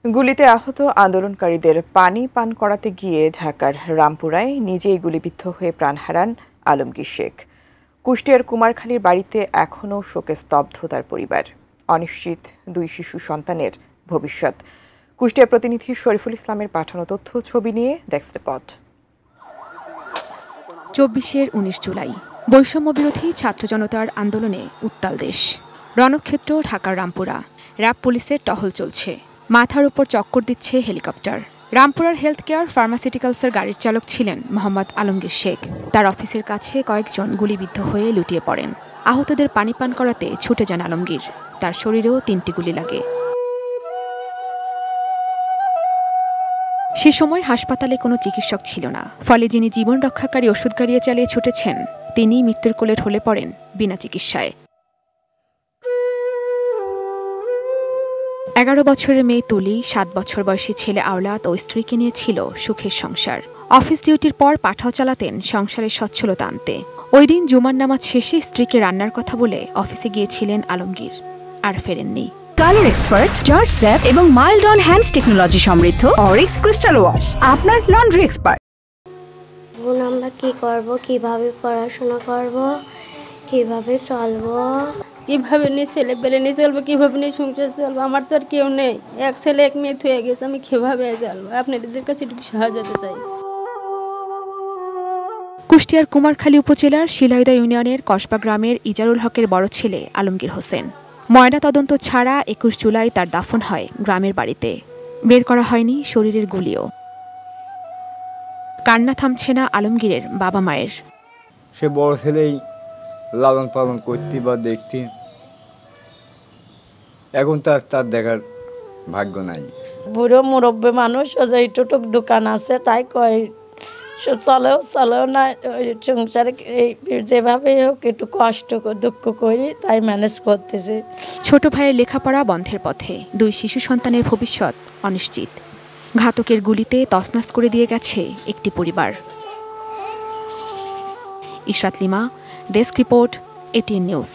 গুলিতে আহত আন্দোলনকারীদের পানি পান করাতে গিয়ে ঢাকার রামপুরায় নিজেই গুলিবিদ্ধ হয়ে প্রাণ হারান আলমগীর শেখ। কুষ্টিয়ার কুমারখালীর বাড়িতে এখনও শোকে স্তব্ধ তার পরিবার। অনিশ্চিত দুই শিশু সন্তানের ভবিষ্যৎ। কুষ্টিয়ার প্রতিনিধি শরীফুল ইসলামের পাঠানো তথ্য ছবি নিয়ে ডেস্ক রিপোর্ট। 19 জুলাই বৈষম্য বিরোধী ছাত্র জনতার আন্দোলনে উত্তাল দেশ। রণক্ষেত্র ঢাকার রামপুরা। র্যাব পুলিশের টহল চলছে। মাথার উপর চক্কর দিচ্ছে হেলিকপ্টার। রামপুরার হেলথ কেয়ার ফার্মাসিউটিক্যালসের গাড়ির চালক ছিলেন মোহাম্মদ আলমগীর শেখ। তার অফিসের কাছে কয়েকজন গুলিবিদ্ধ হয়ে লুটিয়ে পড়েন। আহতদের পানি পান করাতে ছুটে যান আলমগীর। তার শরীরেও 3টি গুলি লাগে। সে সময় হাসপাতালে কোনো চিকিৎসক ছিল না, ফলে যিনি জীবন রক্ষাকারী ওষুধ গাড়িয়ে চালিয়ে ছুটেছেন তিনি মৃত্যুর কোলে ঢলে পড়েন বিনা চিকিৎসায়। 11 বছরের মেয়ে তুলি, 7 বছর বয়সী ছেলে আওলাদ ও স্ত্রীকে নিয়ে ছিল সুখের সংসার। অফিস ডিউটির পর পাঠাও চালাতেন সংসারের সচ্ছলতা আনতে। ওই দিন জুমার নামাজ শেষে স্ত্রীকে রান্নার কথা বলে অফিসে গিয়েছিলেন আলমগীর, আর ফেরেননি। কালার এক্সপার্ট, জর্জ স্যাপ এবং মাইল্ড অন হ্যান্ডস টেকনোলজি সমৃদ্ধ অরিক্স ক্রিস্টাল ওয়াশ আপনার লন্ড্রি এক্সপার্ট। আমরা কি করব, কিভাবে পড়াশোনা করব, কিভাবে চলবো, কিভাবে নিয়ে ছেলে পেলে নিয়ে চলবো, কিভাবে নিয়ে সংসার চলবো। আমার তো আর কেউ নেই, এক ছেলে এক মেয়ে হয়ে গেছে, আমি কিভাবে চলবো? আপনাদের কাছে একটু সাহায্য চাই। কুষ্টিয়ার কুমারখালী উপজেলার শিলাইদা ইউনিয়নের কসবা গ্রামের ইজারুল হকের বড় ছেলে আলমগীর হোসেন। ময়না তদন্ত ছাড়া 21 জুলাই তার দাফন হয় গ্রামের বাড়িতে। বের করা হয়নি শরীরের গুলিও। কান্না থামছে না আলমগীরের বাবা মায়ের। সে বড় ছেলেই লালন পালন করতে বা দেখতে, এখন তার দেখার ভাগ্য নাই। বুড়ো মুরব্বী মানুষ, এইটুক দোকান আছে, তাই কয় চলেও না সংসারে, যেভাবে হোক একটু কষ্ট দুঃখ করি, তাই ম্যানেজ করতেছে। ছোট ভাইয়ের লেখাপড়া বন্ধের পথে, 2 শিশু সন্তানের ভবিষ্যৎ অনিশ্চিত। ঘাতকের গুলিতে তছনছ করে দিয়ে গেছে একটি পরিবার। Ishrat lima, desk report, ATN news.